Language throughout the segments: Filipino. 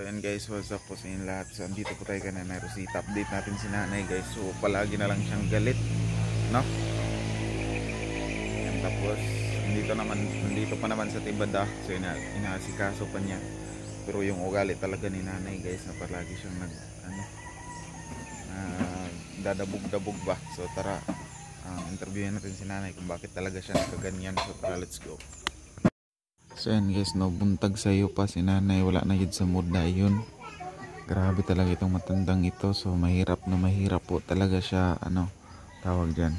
ayan guys, what's up po sa inyo lahat. So andito po tayo kay Nanay Rosita. Update natin si nanay guys. So palagi na lang siyang galit, no? Ayan, tapos nandito pa naman sa Tibada. So inaasikaso pa niya. Pero yung ugali talaga ni nanay guys, na palagi siyang dadabog-dabog ba. So tara, interviewin natin si nanay kung bakit talaga siya nakaganyan. So tara, let's go. So yan guys, no, buntag sa'yo pa si nanay, wala na yun sa mood na yun. Grabe talaga itong matandang ito. So mahirap po talaga siya, tawag dyan,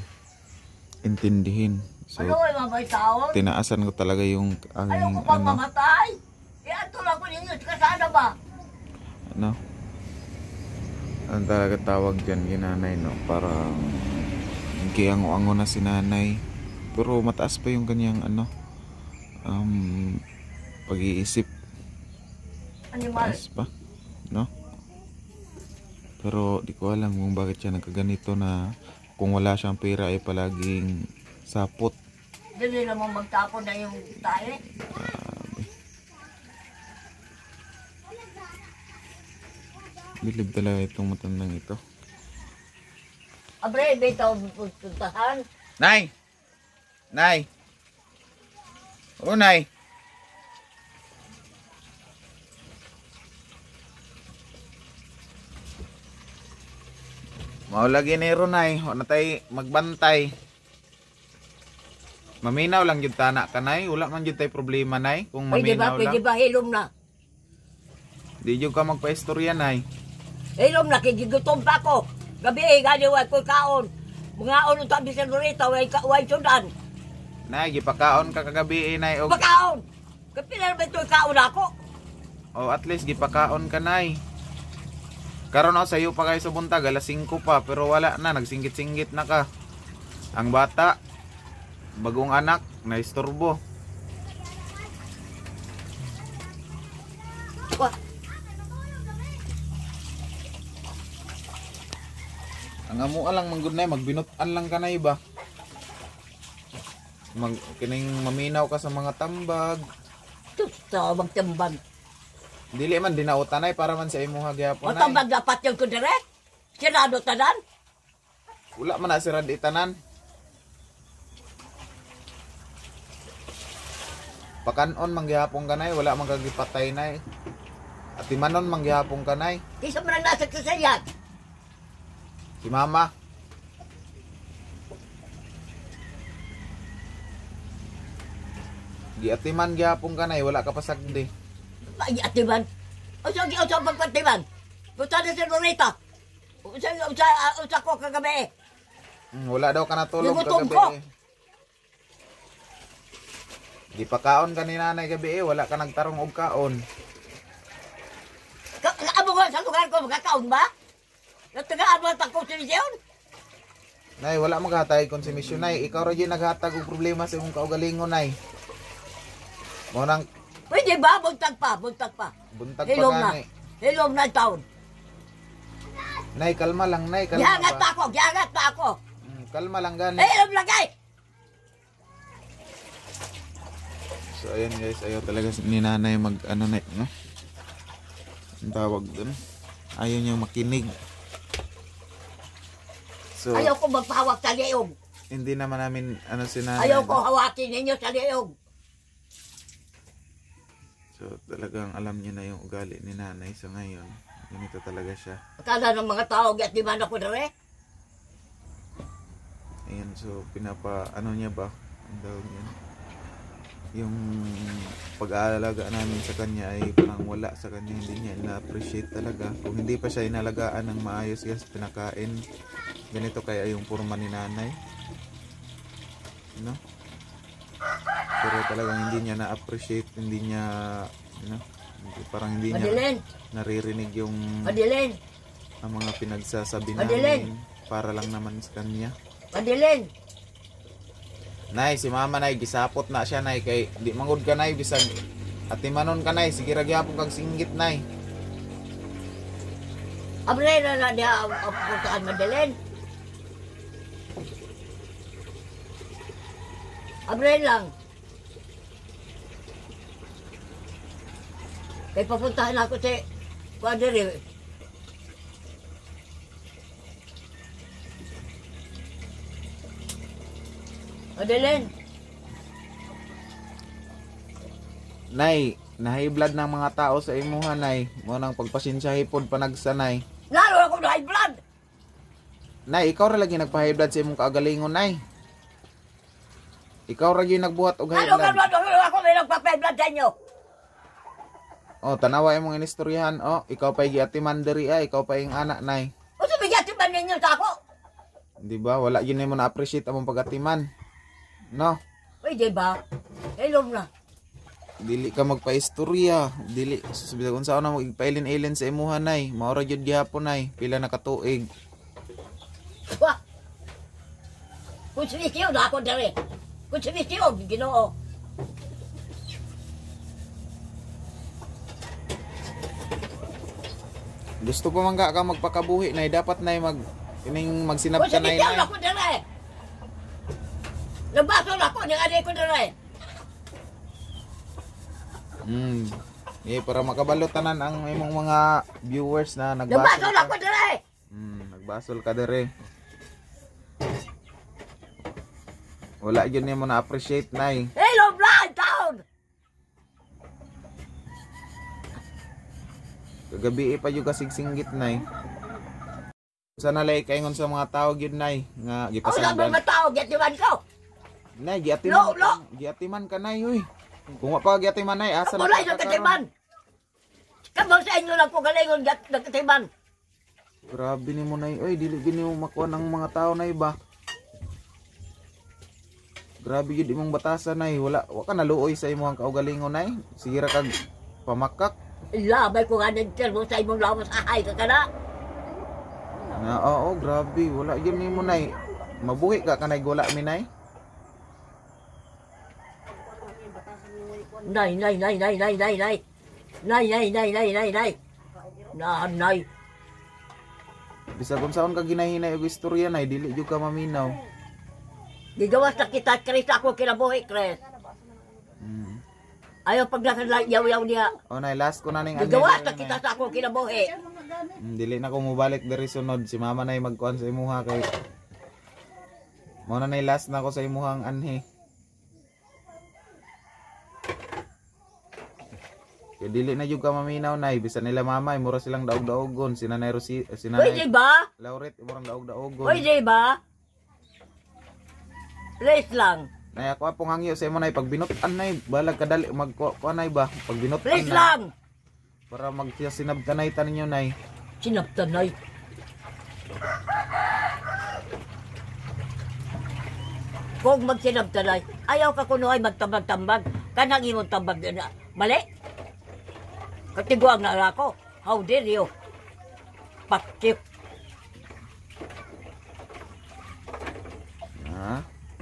intindihin. So tinaasan ko talaga yung aking mamatay. Ito lang ko ninyo, kasana ba? Ang talaga tawag dyan ginanay, no, para giango-ango na si nanay. Pero mataas pa yung kanyang pag-iisip, taas pa, no? Pero di ko alam kung bakit siya nagkaganito, na kung wala siyang pera ay palaging sapot. Dili naman magtapon na yung tayo. Bilib talaga itong matandang ito. Abre, bitaw puntahan. Nay! Nay! O nay! Maulagi ni Ronay, o na tayo magbantay. Maminaw lang yung tanak ka, nay. Wala man yung tayo problema, nay. Kung maminaw lang. Pwede ba hilom na? Di yung ka magpa-istorya, nay. Hilom na, kigigutom pa ko. Gabi, ganiwag ko kaon. Mga ulo tabi sa Loretta, way sudan. Nay, gipakaon ka kagabi, nay. Pakaon! Kapila naman ito kaon ako. O at least gipakaon ka, nay. Karon sayo pa kayo sa buntag, alas 5 pa, pero wala na, nagsinggit-singgit na ka. Ang bata, bagong anak, naistorbo. Ang amua lang manggod na, magbinutan lang ka na iba. Kining maminaw ka sa mga tambag. Ito, magtambag. Dili man dinautanay para man sa imuha gyapon. O tambag dapat yung kundere? Sirado tanan? Wala man na sirad itanan. Pakanon manggihapon kanay, wala man kagipatay nay. At timanon manggihapon kanay. Isa mo nang nasa kasayan. Si mama. Giatiman gihapon kanay, wala ka pasagdi. Ay, atiman. O sa pagpatiman. Punta na sa Loretta. Usa ko kagabi. Wala daw ka natulog Gutom kagabi. ko. Di pa kaon ka ni nanay gabi, wala ka nagtarong og kaon. Amo ko sa lugar ko, magkakaon ba? Nagtagaan mo ang konstitusyon? Nay, wala maghatay konsumisyon, nay. Ikaw rin yung naghatag og problema sa imong kaugalingon, nay. Mo nang Pwede ba? Buntag pa. buntag pa Hilom na. gani. Hilom na taon. Nay, kalma lang, nay. Kalma Gihangat ba? pa ako. Kalma lang gani. Hilom na kay! So ayan guys, ayaw talaga ni nanay mag no? Ang tawag dun, ayaw niyang makinig. So Ayaw ko magpahawak sa liog. hindi naman namin si nanay. Ayaw ko hawakin ninyo sa liog. So talagang alam niya na yung ugali ni nanay. So ngayon, ganito talaga siya. Akala ng mga tao, at di man ako dere. Ayan, so niya ba? Ang tawag niya. Yung pag-aalaga namin sa kanya ay parang wala sa kanya, hindi niya na-appreciate talaga. Kung hindi pa siya inalagaan ng maayos, guys, pinakain, ganito kaya yung purma ni nanay, no? Pero talagang hindi niya na-appreciate, hindi niya, parang hindi niya naririnig yung Madilin. ang mga pinagsasabi namin para lang naman sa kanya. Madilin. Nay, si mama nay, gisapot na siya nay, kay di mangod ka nay, bisag atimanon ka nay, sige ra gyapon kag singgit nay. Abre na dia putaan Madilin. Abre lang. Kay papuntahan ako si Kuha diri. Adeline. Nay, nahiblad ng mga tao sa imuha, nay. Mo nang pagpasensyahi pod panagsanay. Lalo ako na high blood. Nay, ikaw ra lagi nagpahiblad sa imong kaagalingon, nay. Ikaw ra gyud nagbuhat og high Ano blood. ako may nagpa-blood sa inyo? Oh, tanawa imong inistoryahan. Oh, ikaw pa giatiman diri ay, ikaw pa ing anak, nay. O sumigyan si man ninyo sa ako? Di ba? Wala yun mo na-appreciate among pagatiman. No? Uy, di ba? Hello na. Dili ka magpaistorya. Dili. Sabi kung saan na magpailin-ilin sa imuha, nay. Maura yun gihapon, nay. Pila na katuig. Wah! Kung sinisiyo na ako dali. Kung sinisiyo, ginoo. Gusto pa man ka magpakabuhi, nay. Dapat, nay, ining magsinap Kung ka, nay, sinisiyo nay. na ako dali. Nabaso na ako, nang ko dali. Para makabalo tanan ang imong mga viewers na Nabaso nagbasol na ka. ako dali. Nagbasol ka dere. Wala yun mo na-appreciate, nay. Hello, blood town! Kagabi pa yung kasigsinggit, nay. Sana lay kaingon sa mga tao gyud, nay, nga Ako lang gipasanggan. mga tao, getiwan ko. Nay, giatiman. Lo! Giatiman ka, nay, uy. Kung wa pa giatiman, nay, asa Ako lang yung katiman. Kamu sa inyo lang ko galingon katiman. Grabe ni mo, nay. Uy, dili gini mo makuha ng mga tao, nay, ba? Grabe yun imong batasan, nay. Wala ka naluoy sa imong kaugalingon, nay. Sira kag pamakak. Labay ko nga ng mo sa imong lawas ahay ka na. Na, oo, grabe. Wala yun ni mo, nay. Mabuhi ka kanay gula mi, nay. Nay. Nay. Bisa kung saan ka ginahinay og istorya, nay, dili jud ka maminaw. Gigawas na kita, Chris, ako kinabuhi, Chris. Ayaw pag nakayaw-yaw niya. O, nay, last ko na ning Gigawas na kita sa ako kinabuhi. Dili na ko mubalik diri sunod. Si mama nay magkuhan sa imuha kay mo na nay last na ko sa imuhang anhi. Kaya dili na jud ka maminaw, nay. Bisan nila mama, mura silang daog-daogon. Si Nanay Rosie, si Uy, Nanay di ba? Lauret, murang daog-daogon. Uy, di ba? Please lang. Nay, ako apong hangyo sa imo, nay. Pag binutan, nay, balag kadali magkuha, nay ba? Pag binutan, Please nay, lang. para magsinabtanay ta ninyo, nay. Sinaptanay. Kung magsinaptanay, ayaw ka kuno ay magtambag-tambag. Kanang imong tambag na. Mali? Katiguang na ako. How dare you? Pakip.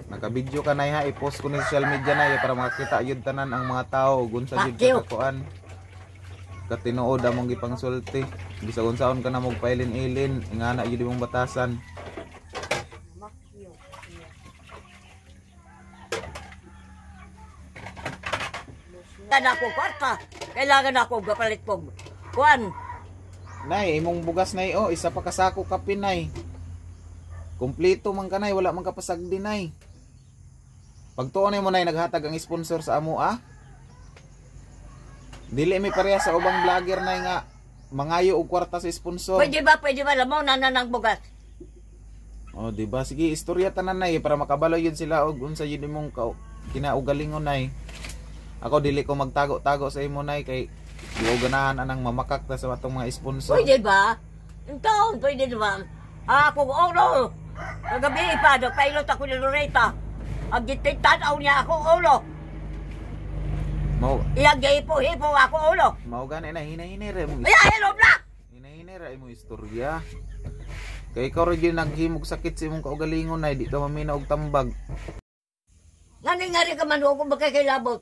Naka-video ka, nay, ha. I-post ko ni social media, nay, para makita yun tanan ang mga tao. Gunsa yun Thank you. kakakuan. Katinuod among gipangsulti. Bisa kung saan ka na magpailin-ilin. Ingana yun mong batasan. Kailangan ako kwarta. Kailangan ako gapalit po. Kuan. Nay, imong bugas, nay, oh. Isa pa kasako kapin, nay. Kumplito man ka, nay. Wala man kapasagdi, nay. Pagtuon mo, nay, naghatag ang sponsor sa amo, ah. Dili mi pareha sa ubang vlogger, nay, nga mangayo og kwarta sa sponsor. Pwede ba? Lamaw na ng bugas. Oh, di ba? Sige, istorya tanan, nay, para makabalo yun sila og unsa yun imong kinaugalingon, nay. Ako dili ko magtago-tago sa imo, nay, kay di ko ganahan anang mamakak ta sa atong mga sponsor. Pwede ba? Ito, pwede ba? Ako, ulo. Kagabi pa, nagpailot ako ni Loretta. Ang gitintanaw niya ako, ulo. Mao Iyang hipo ako, ulo. mao gani na hinahinira mo. Ay, hello, black! Hinahinira mo istorya. Kay ikaw ra gyud naghimog sakit sa imong kaugalingon, nay, di ka mamina og tambag. Naningari ka man kung magkakailabot.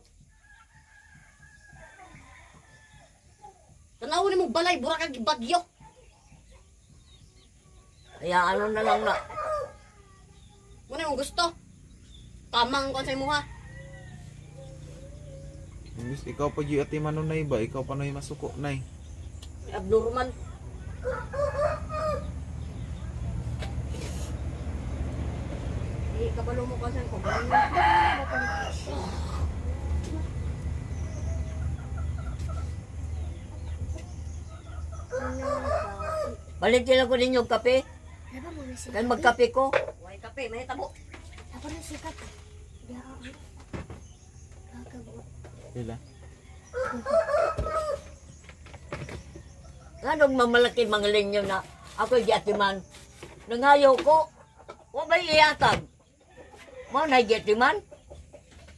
Tanawin mong balay, burakag bagyo. Kaya ano na lang na. Muna yung gusto. Tamang ko sa imo ha. Imbis ikaw pa gyud ati manon, nay, ba? Ikaw pa nay masuko, nay. Abnormal. Kabalo mo kasi ko. Balik nila ko ninyo kape. Apa mo nasi? Kan magkape ko. Way kape, may tabo. Apa nasi kat? Ya. Agak Sila. Anong mamalaki mga linyo na ako'y giatiman. Nangayaw ko. Wa ba iyatag? Mo na giatiman?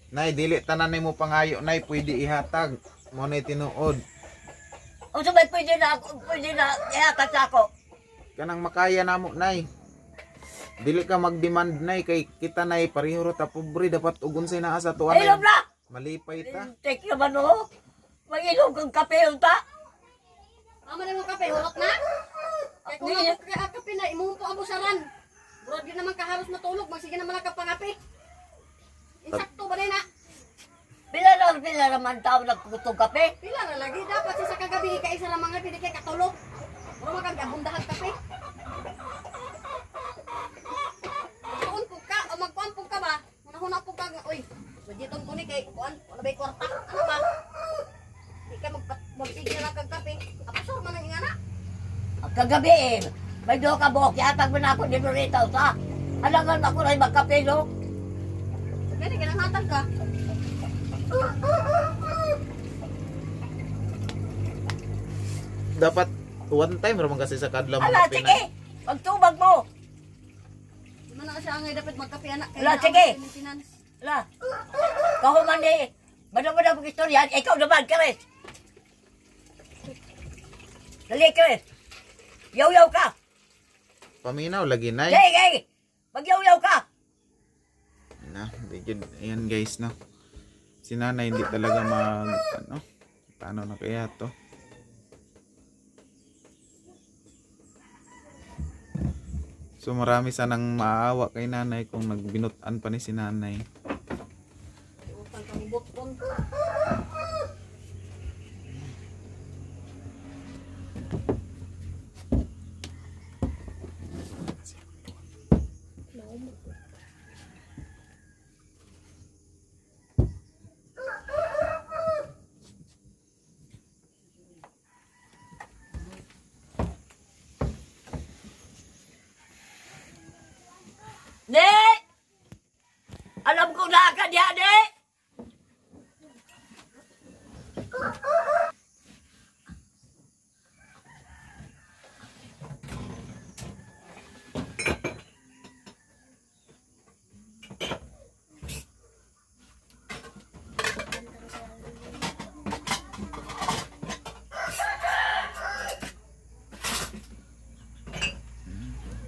Nay, dili tanan mo pangayo, nay, pwede ihatag. Mo na tinuod. O sabay pwede na ihatag sa ako. Kanang makaya namo, nay. Dili ka mag-demand, nay, kay kita, nay, pareho ra ta pobre, dapat ugon say naa sa tuwa. Ilom na! Malipay ta. Take naman o. Mag-ilog kang kape unta. Amo na mo kape, hulot na. Kaya kung ako kaya kape na, imumpo ang busaran. Burad yun naman kaharos matulog, magsige naman ang kapangape. Insakto ba din na? Pila naman tao nagkutong kape. Pila na lagi, dapat sa kagabi, kaisa na mga pili kay katulog. Mura magkagabundahan kape. Magkuhan po ka, o magkuhan po ka ba? Manahuna po ka, uy, budgetong ko ni kay kuhan, wala ba'y kwarta? Ano ba? Di ka magtigil lang kag kape. Apasor man ang ingana. Ang kagabi eh. May do ka buhok. Yatag mo na ako dito rito sa. Alangan ako rin magkape no. Gani, ginanghatag ka. Dapat one time ra man kasi sa kadlaw Ala, sige. Pagtubag mo. Di man na kasi angay dapat magkape anak. Wala, sige. maintenance. Ala. Kahuman eh. Bada-bada pag istorya. Ikaw naman, Chris. Dali, Chris. Yaw-yaw ka. Paminaw lagi, nay. Sige. Mag-yaw-yaw ka. Na, ayan guys, no. Si nanay hindi talaga paano na kaya to? So marami sanang maawa kay nanay kung nagbinutan pa ni si nanay. Utang kami botpon. Ne! Alam ko na ka diyan, ne!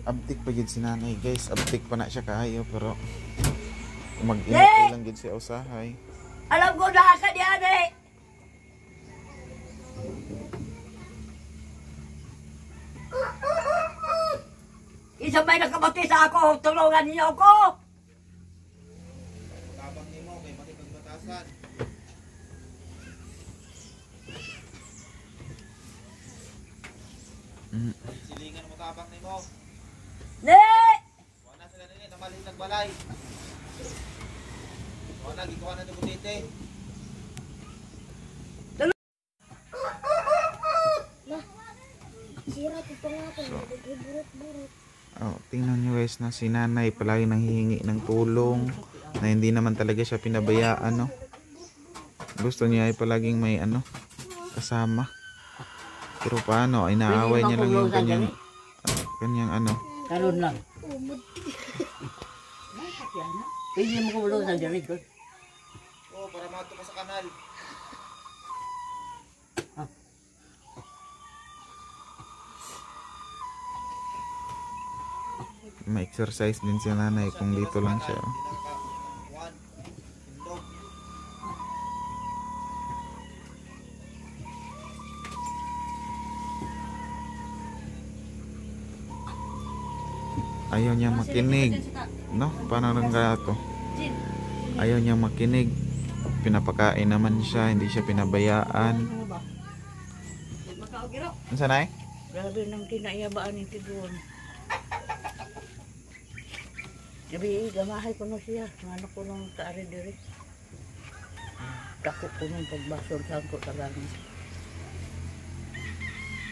Abtik pa gid si nanay, guys. Abtik pa na siya kaayo pero mag-ingat lang gid siya usahay. Alam ko na ka diyan, ne! Isa may nakabati sa ako, tulungan niyo ako! Tabang nimo kay makipagbatasan. Silingan mo tabang nimo. Ne! Wala sila nini namalhin nagbalay. Wala gikuha na ni butite. sira ko pa nga ako. Burot-burot. Oh, tingnan nyo guys na si nanay palagi nanghihingi ng tulong na hindi naman talaga siya pinabayaan, no. Gusto niya ay palaging may kasama. Pero paano, ay naaway niya lang yung kanyang Karon lang. Pwede mo kumulong sa dirig ko. Oh, para mato ka sa kanal. Ma-exercise din si nanay kung dito lang siya. Oh. Ayaw niya makinig. No? Paano lang kaya to? Ayaw niya makinig. Pinapakain naman siya. Hindi siya pinabayaan. Magkaugiro. Unsa nay? Grabe nang kinaiyabaan ni Tidon. Gabi, gamahay ko na siya. Ano ko nung kaari diri. Dako ko nung pagbasol sa ko talagang.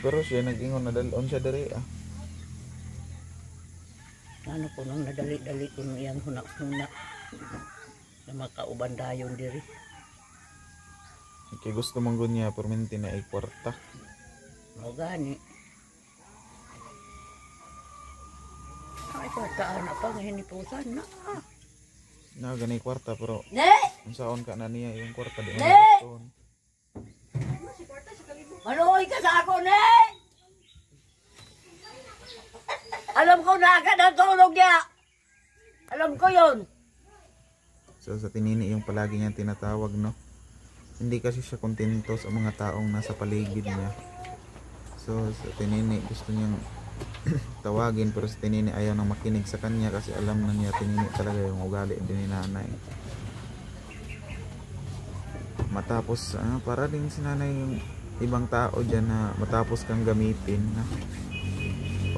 Pero siya nag-ingon na dalon siya diri ah. Ano ko nung nadali-dali ko nung iyang hunak-hunak. Na makauban dayon diri. Kay gusto mong gunya perminti na ay kwarta. O gani. Ay, kwartaan na pa. Ngayon ipusan na. Na ganay kwarta pero Ne! unsaon ka na niya yung kwarta di mo Ne! gustuhon. Maluhoy ka sa ako, ne! Alam ko na agad ang tulog niya. Alam ko yun. So sa tinini yung palagi niyang tinatawag, no? Hindi kasi siya kontento sa mga taong nasa paligid niya. So sa tinini gusto niyang tawagin, pero si Tinini ayaw nang makinig sa kanya kasi alam na niya Tinini talaga yung ugali din ni nanay. Matapos para din si nanay yung ibang tao dyan na matapos kang gamitin na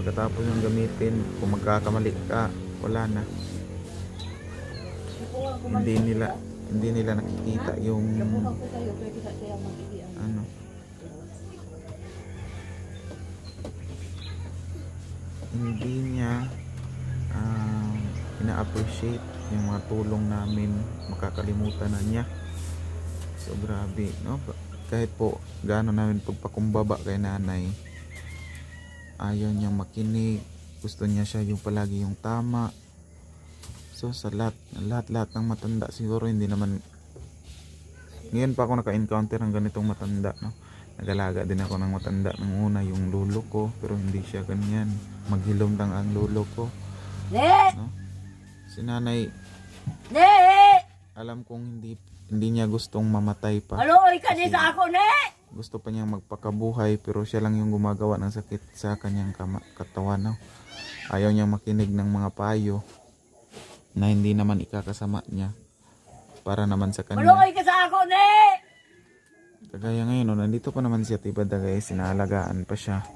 pagkatapos yung gamitin kung magkakamali ka wala na, hindi nila nakikita yung ano. Hindi niya ina-appreciate yung mga tulong namin, makakalimutan na niya. So grabe, no? Kahit po gaano namin pagpakumbaba kay nanay, ayaw niya makinig, gusto niya siya yung palagi yung tama. So sa lahat ng matanda siguro hindi naman, ngayon pa ako naka-encounter ng ganitong matanda, no? Nagalaga din ako ng matanda ng una, yung lolo ko, pero hindi siya ganyan. Maghilom lang ang lolo ko. Ne! No? Si nanay, Ne! alam kong hindi niya gustong mamatay pa. Maluhoy ka Kasi din sa ako, ne! gusto pa niyang magpakabuhay, pero siya lang yung gumagawa ng sakit sa kanyang katawan. No? Ayaw niyang makinig ng mga payo na hindi naman ikakasama niya para naman sa kanya. Maluhoy ka sa ako, ne! Kagaya ngayon, no, nandito pa naman si Atibada guys, sinaalagaan pa siya,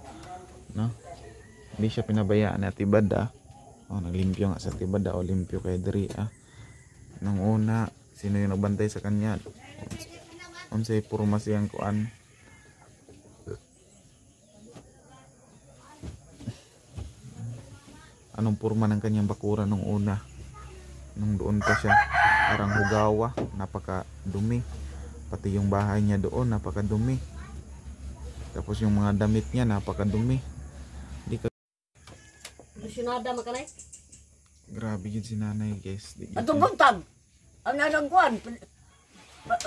no? Hindi siya pinabayaan ni Atibada. Oh, naglimpyo nga sa Atibada, o limpyo kay Dri nung una, sino yung nagbantay sa kanya? Unsay purma siyang kuan. Anong purma ng kanyang bakura nung una? Nung doon pa siya, parang hugawa, napakadumi. Pati yung bahay niya doon napakadumi. Tapos yung mga damit niya napakadumi. Di ka Nasyonada makanay. grabe yun si nanay guys. Atong buntag. Ang nanangkuan.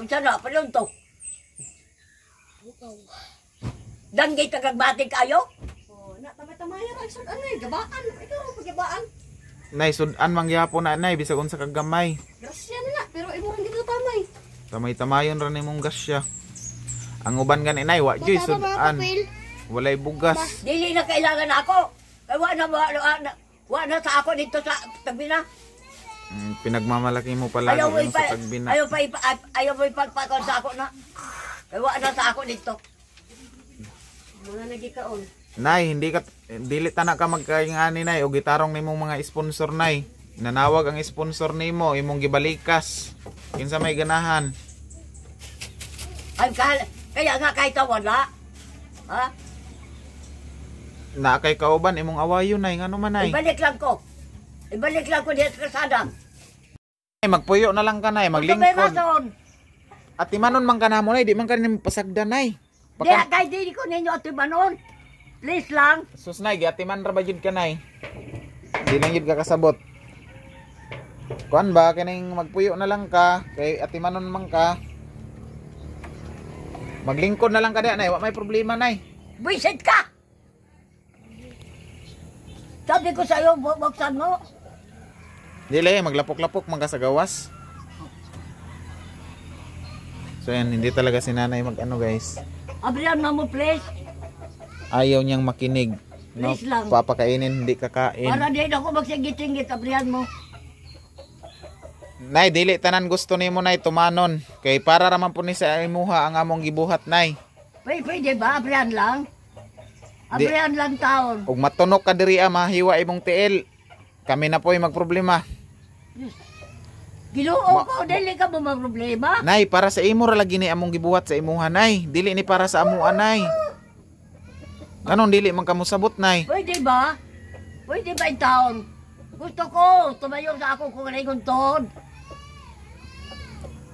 Sana, palunto. Danggay tagagbati kayo? Oh, na tamay-tamay ra isod anay gabaan. Ikaw pagibaan. Nay, sudan mangyapon na nay bisag unsa kag gamay. Grasya na pero imo rin dito tamay. Tamay-tamayon ra nimong gasya. Ang uban gani nay wa joy sudan. Walay bugas. Dili na kailangan ako. Kaya wa na sa ako dito sa tabi na. Pinagmamalaki mo palagi yung sa pagbina. Ayaw mo ipagpakon sa ako na. Kaya wa na sa ako dito. Mga nagikaon. Nay, dili ta na ka magkaingani nay o gitarong nimong mga sponsor nay. Nanawag ang sponsor nimo, imong gibalikas. Kinsa may ganahan. Ay, kaya nga kahit wala. Ha? Na kay kauban imong awayon nay ngano man nay. Ibalik lang ko. Ibalik lang ko dito sa kasada. Ay, magpuyo na lang ka nay, maglingkod. At imanon man ka na mo nay, di man ka rin pasagdan nay. Di, kahit di ko ninyo at ibanon. Please lang. Sus nay, giatiman ra ba jud ka nay? Di lang jud ka kasabot. Kuan ba kining magpuyo na lang ka kay atimanon man ka. Maglingkod na lang ka nay, wa may problema nay. Buisit ka. Sabi ko sa'yo, buksan mo. Dili, maglapok-lapok man ka sa gawas. So yan, hindi talaga si nanay mag-ano guys. Abrihan mo please. Ayaw niyang makinig. No? Please lang. Papakainin, hindi kakain. Para di ako magsingit-singit, abrihan mo. Nay, dili tanan gusto nimo nay tumanon. Kay para raman po ni sa imuha ang among gibuhat nay. Pwede ba? Abrihan lang. Abrihan lang taon. Ug matunok ka diri mahiwa imong tiil. Kami na po'y magproblema. Ginoo ko, dili ka mo problema. Nay, para sa imo ra lagi ni among gibuhat sa imuha nay. Dili ni para sa amo nay. Anong dili man kamo sabot nay? Pwede ba? Pwede ba yung taon? Gusto ko, tumayo sa ako kung naingon toon.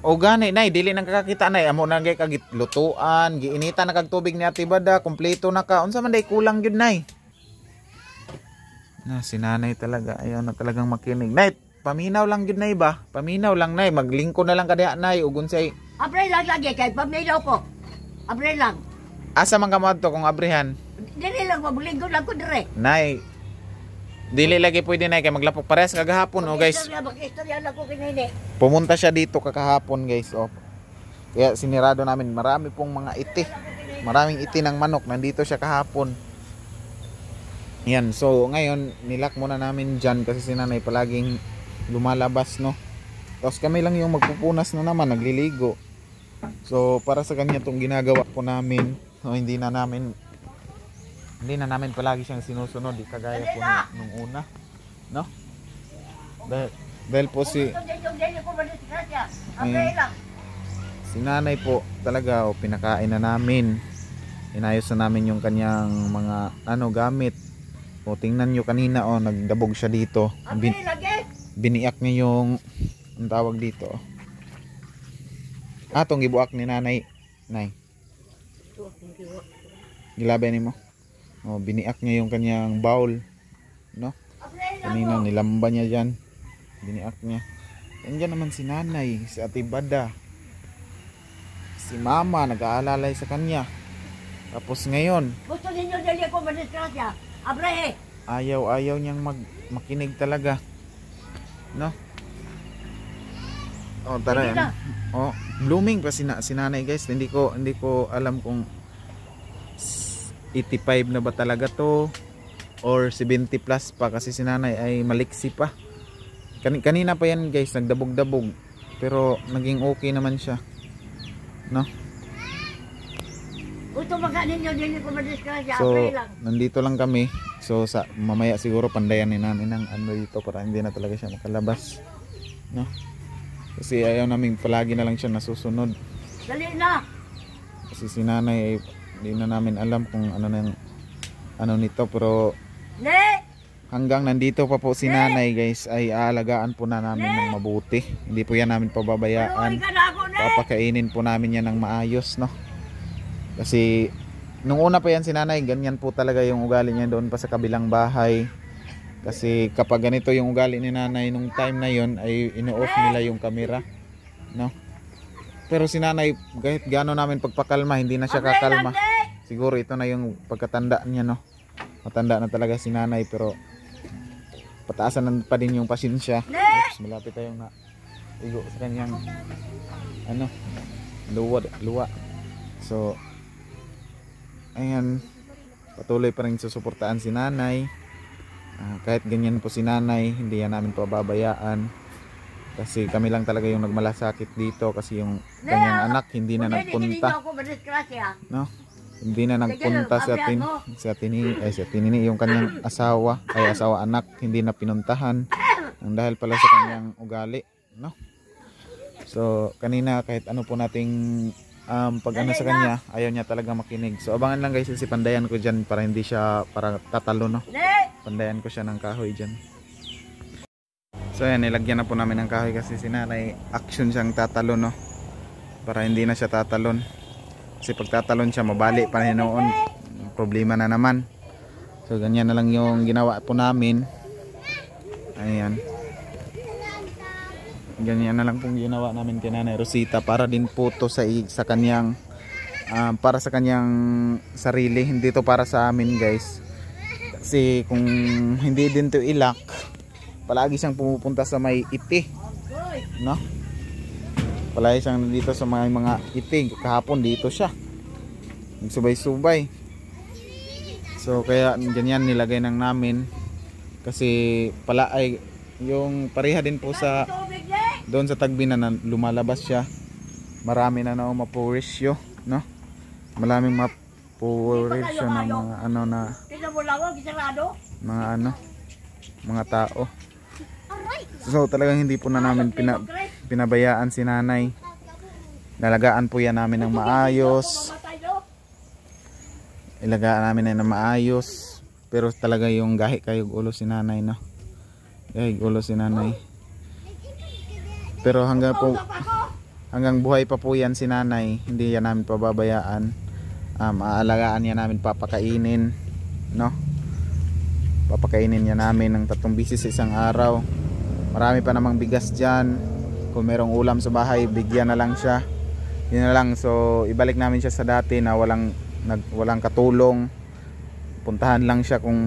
O gani nay, dili nang kakakita nay. Amo na gay kagit lutuan, giinita na kag tubig ni Ate Bada, kompleto na ka. Unsa man day kulang gyud nay? Na si nanay talaga ayaw na talagang makinig. Nay, paminaw lang gyud nay ba? Paminaw lang nay, maglingko na lang kada nay ug unsay. Abre lang lagi kay paminaw ko. Abre lang. Asa man ka moadto kung abrihan? Dili lang maglinggo lang ko dire. Nay, dili lagi pwede nay kay maglapok parehas kagahapon oh guys. Mag-istorya lang ko kinini. Pumunta siya dito kakahapon guys oh. Kaya sinirado namin, marami pong mga iti. Maraming iti ng manok nandito siya kahapon. Yan, so ngayon nilak muna namin dyan kasi si nanay palaging lumalabas no. Tapos kami lang yung magpupunas na naman, nagliligo. So para sa kanya itong ginagawa po namin, so, hindi na namin palagi siyang sinusunod, di kagaya po nung una no. Dahil po si nanay po talaga pinakain na namin, inayos na namin yung kanyang mga gamit. O tingnan nyo kanina nagdabog siya dito. Biniak niya yung ang tawag dito. Atong gibuak ni nanay. Nay. Gilabay nimo. Biniak niya yung kanyang bowl, no? Kanina nilamba niya diyan. Biniak niya. Andiyan naman si nanay, si Ate Bada. Si mama nag-aalalay sa kanya. Tapos ngayon, gusto ninyo dali ako madisgrasya. Abre. Ayaw niyang makinig talaga. No? Tara yan. Blooming pa si nanay guys. Hindi ko alam kung 85 na ba talaga to or 70 plus pa kasi si nanay ay maliksi pa. Kanina pa yan guys, nagdabog-dabog. Pero naging okay naman siya. No? Gusto baka ninyo dili ko madisgrasya. So, Abre lang. nandito lang kami. So, mamaya siguro pandayan ni namin ng dito para hindi na talaga siya makalabas. No? Kasi ayaw namin palagi na lang siya nasusunod. Dali na. Kasi si nanay, hindi na namin alam kung ano nito. Pero hanggang nandito pa po si nanay guys, ay aalagaan po na namin ng mabuti. Hindi po yan namin pababayaan. Papakainin po namin yan ng maayos, no? Kasi nung una pa yan si nanay, ganyan po talaga yung ugali niya doon pa sa kabilang bahay. Kasi kapag ganito yung ugali ni nanay nung time na yon ay ino-off nila yung camera, no? Pero si nanay, kahit gaano namin pagpakalma, hindi na siya kakalma. Siguro ito na yung pagkatanda niya, no? Matanda na talaga si nanay, pero pataasan pa din yung pasensya. Oops, malapit tayong na igo sa kanyang luwa. So ayan, patuloy pa rin susuportaan si nanay. Kahit ganyan po si nanay, hindi yan namin pababayaan. Kasi kami lang talaga yung nagmalasakit dito kasi yung kanyang anak hindi na nagpunta. No? Hindi na nagpunta sa tinini yung kanyang asawa anak, hindi na pinuntahan dahil pala sa kanyang ugali, no? So kanina kahit ano po nating pag sa kanya, ayaw niya talaga makinig. So abangan lang guys, si pandayan ko dyan para hindi siya tatalo, no? Pandayan ko siya ng kahoy dyan. So yan, nilagyan na po namin ng kahoy kasi si nanay action siyang tatalo, no? Para hindi na siya tatalon. Kasi pag tatalon siya, mabali pa rin noon. Problema na naman. So ganyan na lang yung ginawa po namin. Ayan. Ganyan na lang pong ginawa namin kay Nanay Rosita para din po to sa kanyang para sa kanyang sarili, hindi to para sa amin guys. Kasi kung hindi din to ilak, palagi siyang pumupunta sa may iti, no? Palagi siyang dito sa mga iti. Kahapon dito siya nagsubay-subay. So kaya ganyan nilagay nang namin kasi pala ay yung pareha din po sa doon sa tagbi na lumalabas siya. Marami na mapurisyo, no? Maraming po-worried siya ng mga ano na Tignan mo lang, gisarado. mga ano, mga tao. So talagang hindi po na namin pinabayaan si nanay. Nalagaan po yan namin ng maayos. Mamatay, no? Ilagaan namin na maayos. Pero talaga yung gahi kayog ulo si nanay, no? Gahi ulo si nanay. Pero hanggang buhay pa po yan si nanay, hindi yan namin pababayaan. Aalagaan yan namin, papakainin, no? Papakainin yan namin ng 3 bisis sa isang araw. Marami pa namang bigas dyan. Kung merong ulam sa bahay, bigyan na lang siya. Yun na lang. So ibalik namin siya sa dati na walang katulong. Puntahan lang siya kung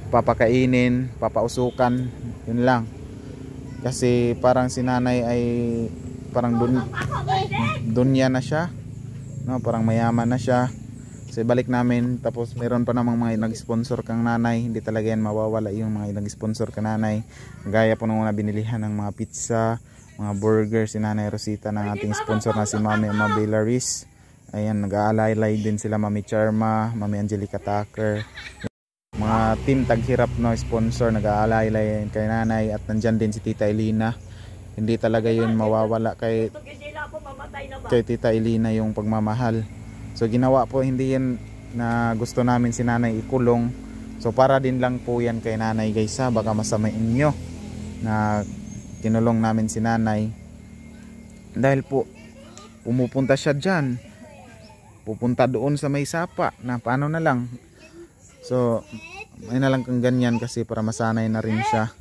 papakainin, papausukan. Yun lang. Kasi parang si nanay ay parang dunya na siya, no? Parang mayaman na siya. So ibalik namin. Tapos meron pa namang mga nag-sponsor kang nanay. Hindi talaga yan mawawala yung mga nag-sponsor kang nanay. Gaya po nung una binilihan ng mga pizza, mga burger si Nanay Rosita ng ating sponsor na si Mami Mabela Riz. Ayan, nag-aalaylay din sila Mami Charma, Mami Angelica Tucker. Mga team taghirap no sponsor, nag-aalaylay kay nanay. At nandyan din si Tita Elina. Hindi talaga yun mawawala kay Tita Elina yung pagmamahal. So ginawa po, hindi yan na gusto namin si nanay ikulong. So para din lang po yan kay nanay guys ha. Baka masamain nyo na kinulong namin si nanay. Dahil po pumupunta siya dyan. Pupunta doon sa may sapa na paano na lang. So may na lang kang ganyan kasi para masanay na rin siya.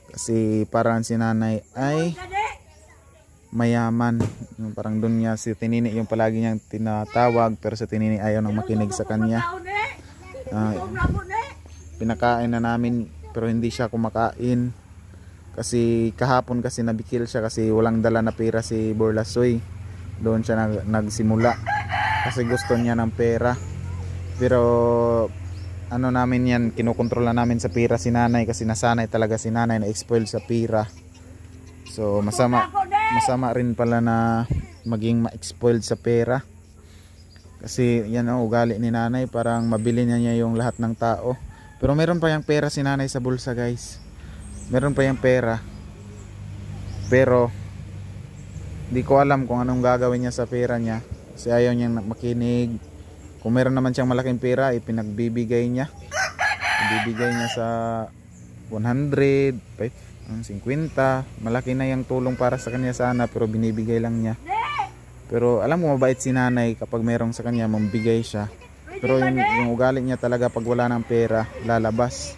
Kasi parang si nanay ay mayaman. Parang doon niya si Tinini yung palagi niyang tinatawag, pero si Tinini ayaw nang makinig sa kanya. Pinakain na namin pero hindi siya kumakain. Kasi kahapon kasi nabikil siya kasi walang dala na pera si Borlasoy. Doon siya nagsimula kasi gusto niya ng pera. Pero ano namin yan, kinukontrola namin sa pera si nanay kasi nasanay talaga si nanay na exploit sa pera. So masama rin pala na maging ma-exploit sa pera. Kasi yan ang ugali ni nanay, parang mabili niya yung lahat ng tao. Pero meron pa yung pera si nanay sa bulsa guys. Meron pa yung pera. Pero hindi ko alam kung anong gagawin niya sa pera niya. Kasi ayaw niyang makinig. Kung meron naman siyang malaking pera, ipinagbibigay niya. Ibibigay niya sa 100, 50. Malaki na yung tulong para sa kanya sana, pero binibigay lang niya. Pero alam mo, mabait si nanay kapag merong sa kanya, mambigay siya. Pero yung ugali niya talaga pag wala ng pera, lalabas.